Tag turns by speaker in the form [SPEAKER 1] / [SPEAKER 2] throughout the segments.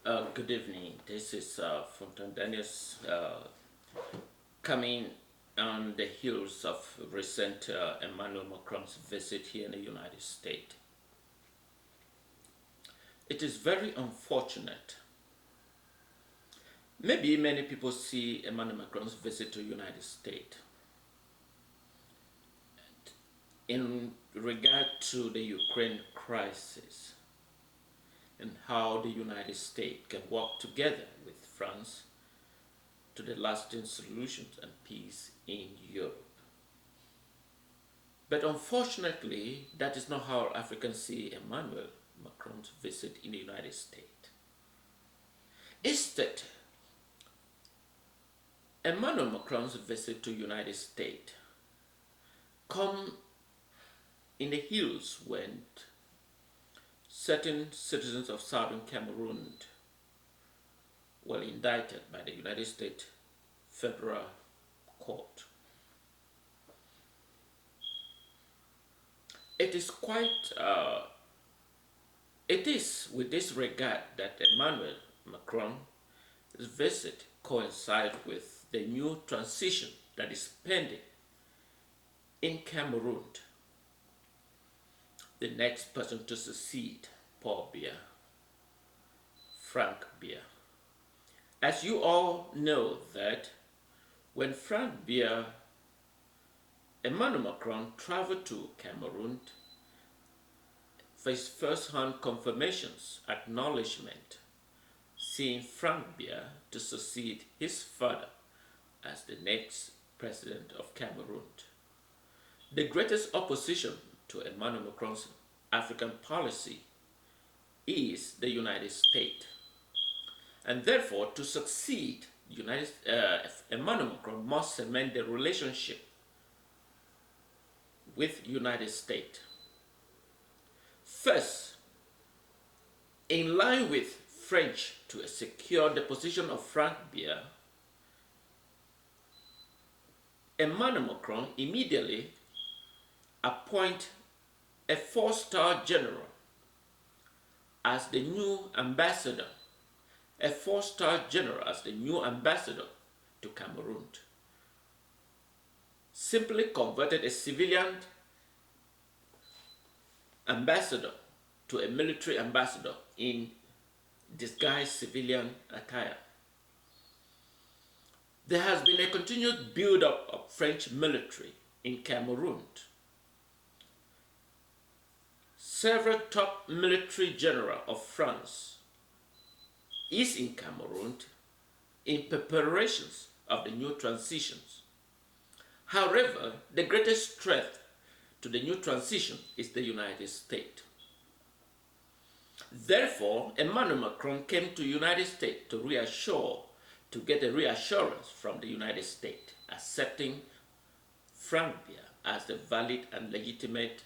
[SPEAKER 1] Good evening. This is Fontaine Daniels coming on the heels of recent Emmanuel Macron's visit here in the United States. It is very unfortunate. Maybe many people see Emmanuel Macron's visit to the United States in regard to the Ukraine crisis and how the United States can work together with France to the lasting solutions and peace in Europe. But unfortunately, that is not how Africans see Emmanuel Macron's visit in the United States. Instead, Emmanuel Macron's visit to the United States come in the heels when certain citizens of southern Cameroon were indicted by the United States Federal Court. It is with this regard that Emmanuel Macron's visit coincides with the new transition that is pending in Cameroon. The next person to succeed Paul Biya, Frank Biyakism. As you all know that when Frank Biyakism, Emmanuel Macron traveled to Cameroon for his first-hand confirmations, acknowledgement, seeing Frank Biyakism to succeed his father as the next President of Cameroon. The greatest opposition to Emmanuel Macron's African policy is the United States. And therefore, to succeed, Emmanuel Macron must cement the relationship with United States. First, in line with French to secure the position of Frank Biyakism, Emmanuel Macron immediately appoint a 4-star general as the new ambassador, a 4-star general as the new ambassador to Cameroon. Simply converted a civilian ambassador to a military ambassador in disguised civilian attire. There has been a continued build-up of French military in Cameroon. Several top military generals of France is in Cameroon in preparations of the new transitions. However, the greatest threat to the new transition is the United States. Therefore, Emmanuel Macron came to the United States to get a reassurance from the United States, accepting Frank Biyakism as the valid and legitimate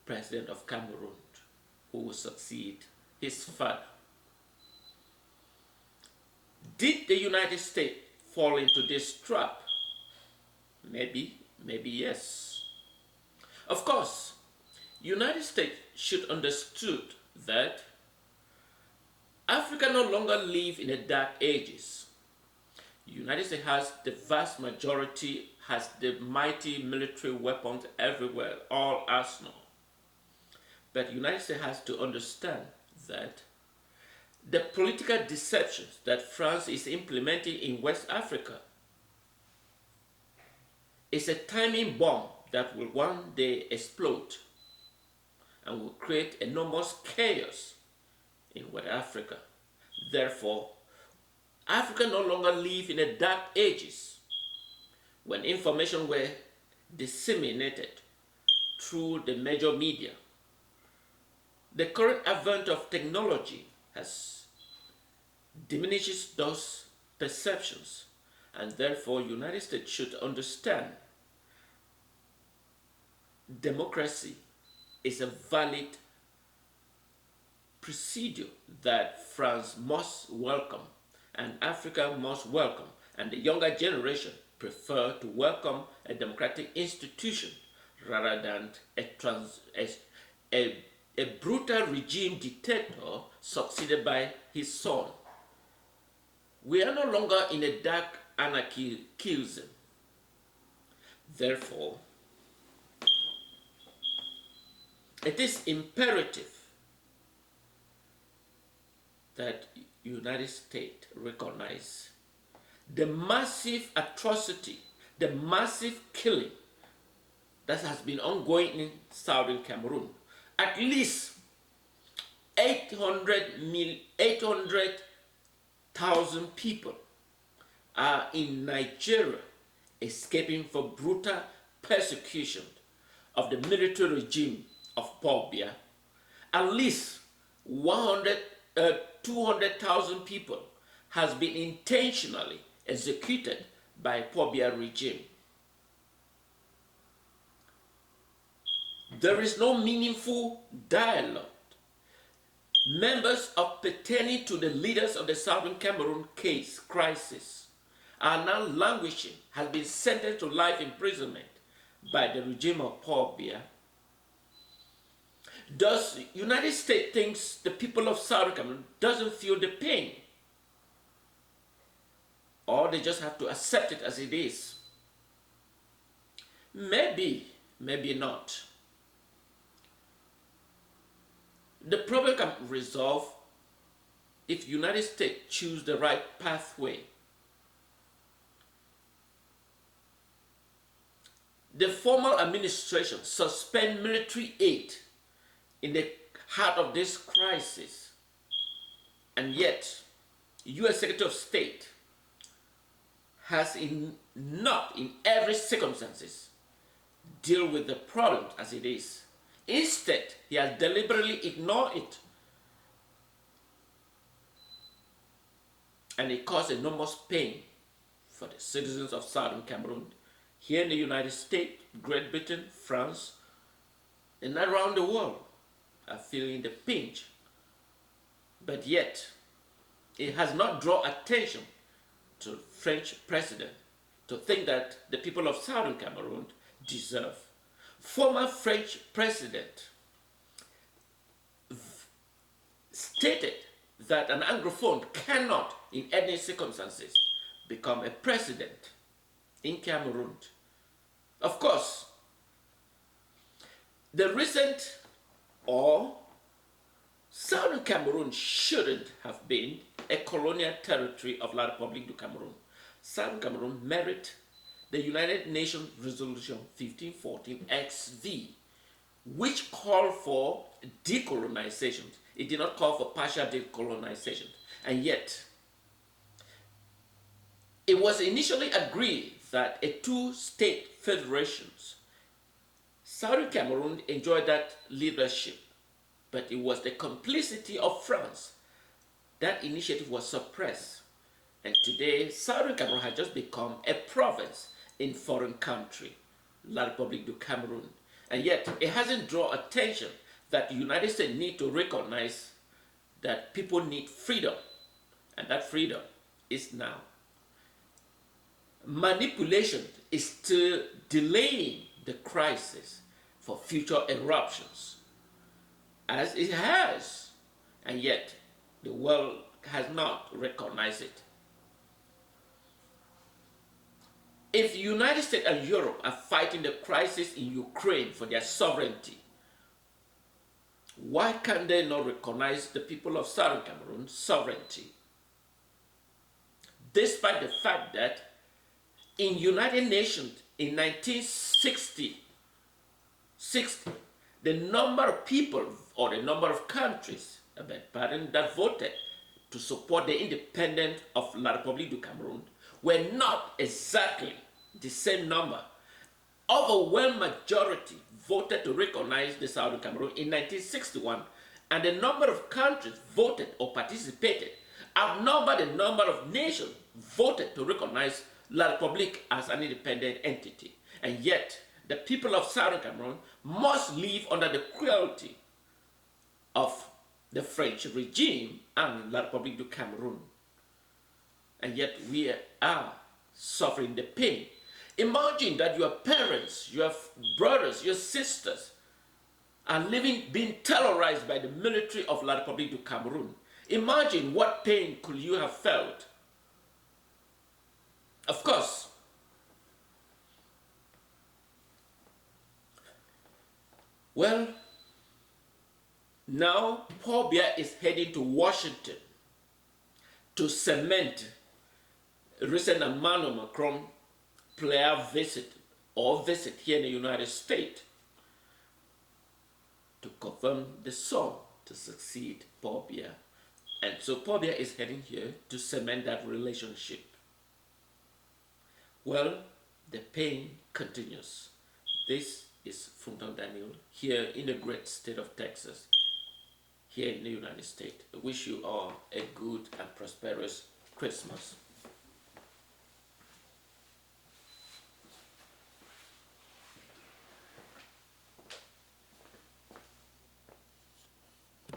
[SPEAKER 1] President of Cameroon, who will succeed his father. Did the United States fall into this trap? Maybe yes. Of course, United States should understood that Africa no longer lives in the dark ages. The United States has the vast majority, has the mighty military weapons everywhere, all arsenal. But the United States has to understand that the political deceptions that France is implementing in West Africa is a timing bomb that will one day explode and will create enormous chaos in West Africa. Therefore, Africa no longer lives in the dark ages when information were disseminated through the major media. The current advent of technology has diminishes those perceptions, and therefore United States should understand democracy is a valid procedure that France must welcome and Africa must welcome, and the younger generation prefer to welcome a democratic institution rather than a brutal regime dictator succeeded by his son. We are no longer in a dark anarchism. Therefore, it is imperative that United States recognize the massive atrocity, the massive killing that has been ongoing in southern Cameroon. At least 800,000 people are in Nigeria escaping from brutal persecution of the military regime of Biya. At least 200,000 people has been intentionally executed by Biya regime. There is no meaningful dialogue. Members of pertaining to the leaders of the Southern Cameroon case crisis are now languishing, has been sentenced to life imprisonment by the regime of Paul Biya. Does United States thinks the people of Southern Cameroon doesn't feel the pain? Or they just have to accept it as it is? Maybe, maybe not. The problem can be resolved if United States choose the right pathway. The former administration suspend military aid in the heart of this crisis, and yet U.S. Secretary of State has not in every circumstances deal with the problem as it is. Instead, he has deliberately ignored it, and it caused enormous pain for the citizens of Southern Cameroon, here in the United States, Great Britain, France, and around the world are feeling the pinch. But yet, it has not drawn attention to the French president to think that the people of Southern Cameroon deserve. Former French president stated that an Anglophone cannot, in any circumstances, become a president in Cameroon. Of course, the recent Southern Cameroon shouldn't have been a colonial territory of La République du Cameroon. Southern Cameroon merit the United Nations Resolution 1514 XV, which called for decolonization. It did not call for partial decolonization. And yet, it was initially agreed that a two-state federations. Southern Cameroon enjoyed that leadership, but it was the complicity of France. That initiative was suppressed. And today, Southern Cameroon has just become a province in foreign country, La République du Cameroon. And yet, it hasn't drawn attention that the United States need to recognize that people need freedom. And that freedom is now. Manipulation is still delaying the crisis for future eruptions, as it has, and yet the world has not recognized it. If the United States and Europe are fighting the crisis in Ukraine for their sovereignty, why can they not recognize the people of Southern Cameroon's sovereignty? Despite the fact that in United Nations in 1960, the number of people or the number of countries that voted to support the independence of La République du Cameroon were not exactly the same number. Overwhelming majority voted to recognize the Southern Cameroon in 1961, and the number of countries voted or participated outnumbered the number of nations voted to recognize La République as an independent entity. And yet, the people of Southern Cameroon must live under the cruelty of the French regime and La République du Cameroon. And yet we are suffering the pain. Imagine that your parents, your brothers, your sisters are being terrorized by the military of La République du Cameroon. Imagine what pain could you have felt. Of course, well, now Paul Biya is heading to Washington to cement recent Emmanuel Macron player visit here in the United States to confirm the son to succeed Paul Biya. And so Paul Biya is heading here to cement that relationship. Well, the pain continues. This is Funton Daniel here in the great state of Texas, here in the United States. I wish you all a good and prosperous Christmas.